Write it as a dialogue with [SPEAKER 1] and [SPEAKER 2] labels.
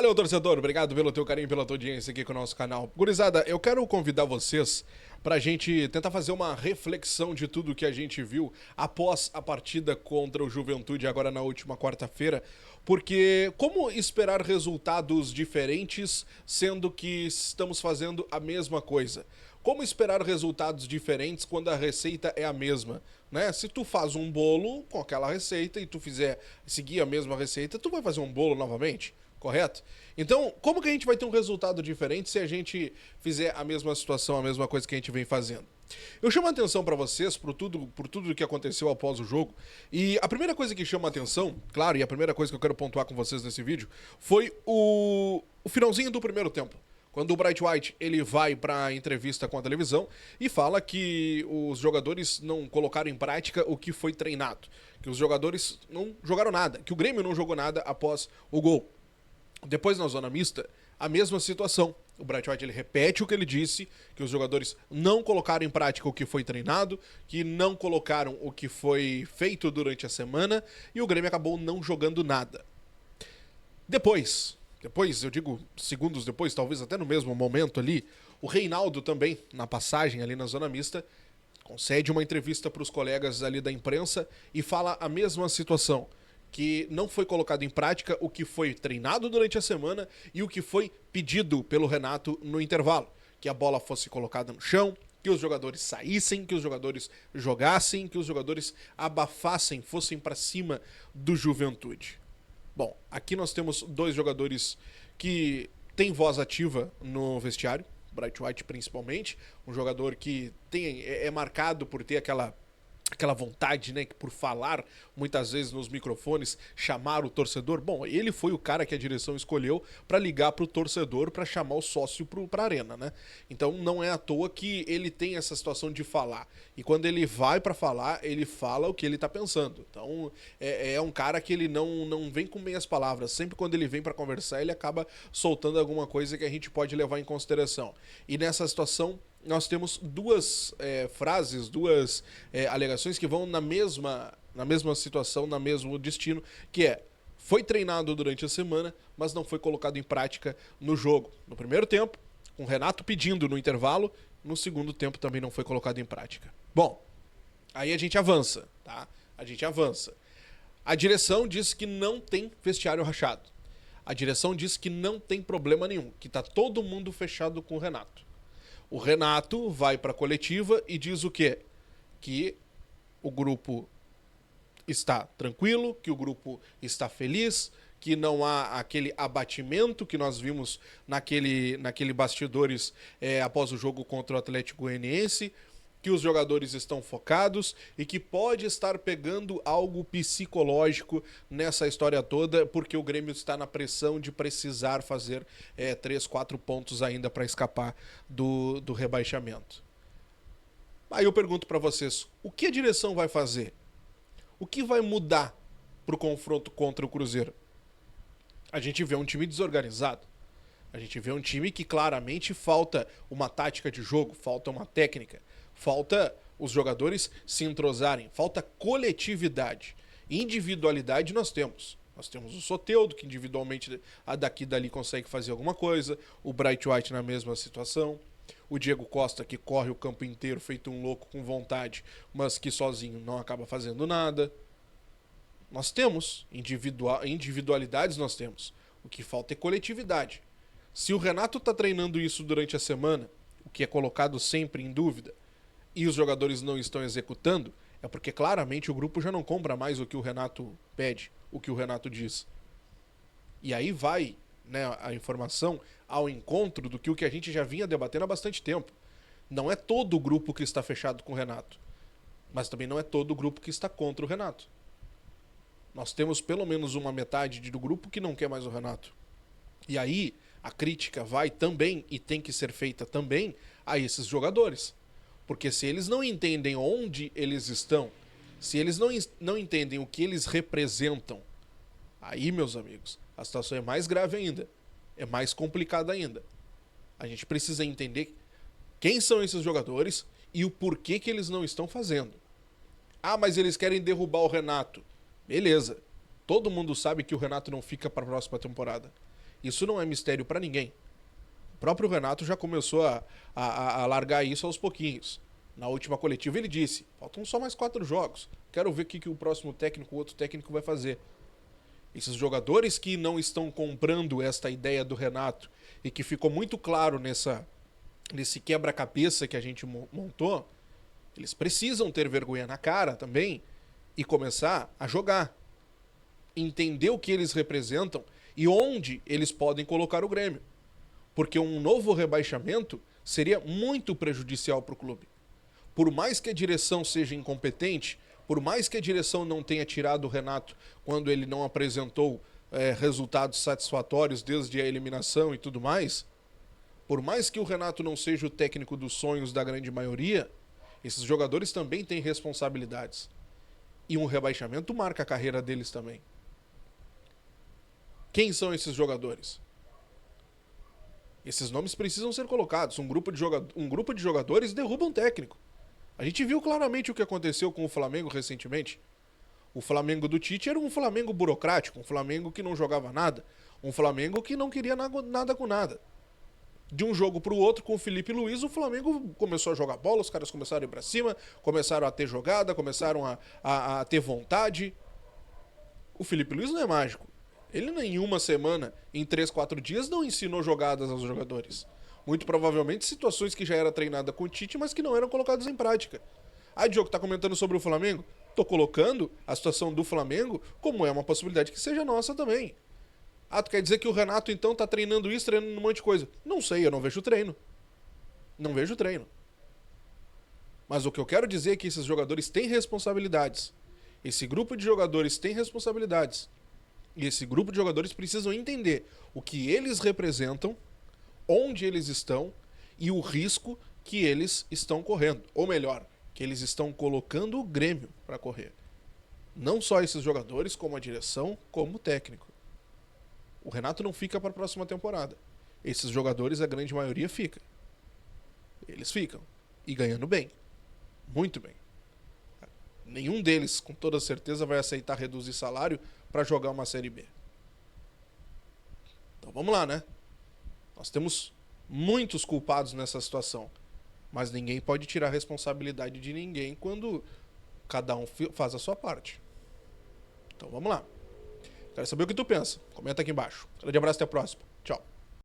[SPEAKER 1] Valeu, torcedor. Obrigado pelo teu carinho e pela tua audiência aqui com o nosso canal. Gurizada, eu quero convidar vocês pra gente tentar fazer uma reflexão de tudo que a gente viu após a partida contra o Juventude agora na última quarta-feira, porque como esperar resultados diferentes sendo que estamos fazendo a mesma coisa? Como esperar resultados diferentes quando a receita é a mesma, né? Se tu faz um bolo com aquela receita e tu seguir a mesma receita, tu vai fazer um bolo novamente? Correto? Então, como que a gente vai ter um resultado diferente se a gente fizer a mesma situação, a mesma coisa que a gente vem fazendo? Eu chamo a atenção pra vocês por tudo que aconteceu após o jogo. E a primeira coisa que chama a atenção, claro, e a primeira coisa que eu quero pontuar com vocês nesse vídeo, foi o finalzinho do primeiro tempo. Quando o Bright White ele vai pra entrevista com a televisão e fala que os jogadores não colocaram em prática o que foi treinado. Que os jogadores não jogaram nada, que o Grêmio não jogou nada após o gol. Depois, na zona mista, a mesma situação. O Bright White ele repete o que ele disse, que os jogadores não colocaram em prática o que foi treinado, que não colocaram o que foi feito durante a semana, e o Grêmio acabou não jogando nada. Depois, eu digo segundos depois, talvez até no mesmo momento ali, o Reinaldo também, na passagem ali na zona mista, concede uma entrevista para os colegas ali da imprensa e fala a mesma situação, que não foi colocado em prática o que foi treinado durante a semana e o que foi pedido pelo Renato no intervalo. Que a bola fosse colocada no chão, que os jogadores saíssem, que os jogadores jogassem, que os jogadores abafassem, fossem para cima do Juventude. Bom, aqui nós temos dois jogadores que têm voz ativa no vestiário, Bright White principalmente, um jogador que é marcado por ter aquela vontade, né, por falar muitas vezes nos microfones, chamar o torcedor. Bom, ele foi o cara que a direção escolheu para ligar pro torcedor, para chamar o sócio pra arena, né? Então não é à toa que ele tem essa situação de falar. E quando ele vai para falar, ele fala o que ele tá pensando. Então é um cara que ele não vem com meias palavras. Sempre quando ele vem para conversar, ele acaba soltando alguma coisa que a gente pode levar em consideração. E nessa situação nós temos duas frases, duas alegações que vão na mesma situação, no mesmo destino, que foi treinado durante a semana, mas não foi colocado em prática no jogo. No primeiro tempo, com o Renato pedindo no intervalo, no segundo tempo também não foi colocado em prática. Bom, aí a gente avança, tá? A gente avança. A direção diz que não tem vestiário rachado. A direção diz que não tem problema nenhum, que tá todo mundo fechado com o Renato. O Renato vai para a coletiva e diz o quê? Que o grupo está tranquilo, que o grupo está feliz, que não há aquele abatimento que nós vimos naquele bastidores após o jogo contra o Atlético Goianiense, que os jogadores estão focados e que pode estar pegando algo psicológico nessa história toda, porque o Grêmio está na pressão de precisar fazer 3, 4 pontos ainda para escapar do rebaixamento. Aí eu pergunto para vocês, o que a direção vai fazer? O que vai mudar para o confronto contra o Cruzeiro? A gente vê um time desorganizado. A gente vê um time que claramente falta uma tática de jogo, falta uma técnica. Falta os jogadores se entrosarem, falta coletividade. Individualidade nós temos. Nós temos o Soteldo, que individualmente daqui e dali consegue fazer alguma coisa. O Bright White na mesma situação. O Diego Costa, que corre o campo inteiro feito um louco com vontade, mas que sozinho não acaba fazendo nada. Nós temos individualidades, nós temos. O que falta é coletividade. Se o Renato está treinando isso durante a semana, o que é colocado sempre em dúvida, e os jogadores não estão executando, é porque claramente o grupo já não compra mais o que o Renato pede, o que o Renato diz. E aí vai, né, a informação ao encontro do que o que a gente já vinha debatendo há bastante tempo. Não é todo o grupo que está fechado com o Renato, mas também não é todo o grupo que está contra o Renato. Nós temos pelo menos uma metade do grupo que não quer mais o Renato. E aí a crítica vai também, e tem que ser feita também, a esses jogadores. Porque se eles não entendem onde eles estão, se eles não entendem o que eles representam, aí, meus amigos, a situação é mais grave ainda. É mais complicada ainda. A gente precisa entender quem são esses jogadores e o porquê que eles não estão fazendo. Ah, mas eles querem derrubar o Renato. Beleza. Todo mundo sabe que o Renato não fica para a próxima temporada. Isso não é mistério para ninguém. O próprio Renato já começou a largar isso aos pouquinhos. Na última coletiva ele disse, faltam só mais 4 jogos. Quero ver o que o próximo técnico, o outro técnico vai fazer. Esses jogadores que não estão comprando esta ideia do Renato e que ficou muito claro nesse quebra-cabeça que a gente montou, eles precisam ter vergonha na cara também e começar a jogar. Entender o que eles representam e onde eles podem colocar o Grêmio. Porque um novo rebaixamento seria muito prejudicial para o clube. Por mais que a direção seja incompetente, por mais que a direção não tenha tirado o Renato quando ele não apresentou resultados satisfatórios desde a eliminação e tudo mais, por mais que o Renato não seja o técnico dos sonhos da grande maioria, esses jogadores também têm responsabilidades. E um rebaixamento marca a carreira deles também. Quem são esses jogadores? Esses nomes precisam ser colocados. Um grupo de jogadores derruba um técnico. A gente viu claramente o que aconteceu com o Flamengo recentemente. O Flamengo do Tite era um Flamengo burocrático, um Flamengo que não jogava nada, um Flamengo que não queria nada com nada. De um jogo para o outro, com o Felipe Luiz, o Flamengo começou a jogar bola, os caras começaram a ir para cima, começaram a ter jogada, começaram a ter vontade. O Felipe Luiz não é mágico. Ele em uma semana, em 3, 4 dias, não ensinou jogadas aos jogadores. Muito provavelmente situações que já era treinada com o Tite, mas que não eram colocadas em prática. Aí, Diogo, tá comentando sobre o Flamengo? Tô colocando a situação do Flamengo como é uma possibilidade que seja nossa também. Ah, tu quer dizer que o Renato, então, tá treinando isso, treinando um monte de coisa? Não sei, eu não vejo treino. Não vejo treino. Mas o que eu quero dizer é que esses jogadores têm responsabilidades. Esse grupo de jogadores tem responsabilidades. E esse grupo de jogadores precisam entender o que eles representam, onde eles estão e o risco que eles estão correndo. Ou melhor, que eles estão colocando o Grêmio para correr. Não só esses jogadores, como a direção, como o técnico. O Renato não fica para a próxima temporada. Esses jogadores, a grande maioria, fica. Eles ficam. E ganhando bem. Muito bem. Nenhum deles, com toda certeza, vai aceitar reduzir salário para jogar uma Série B. Então vamos lá, né? Nós temos muitos culpados nessa situação. Mas ninguém pode tirar a responsabilidade de ninguém quando cada um faz a sua parte. Então vamos lá. Quero saber o que tu pensa. Comenta aqui embaixo. Grande abraço e até a próxima. Tchau.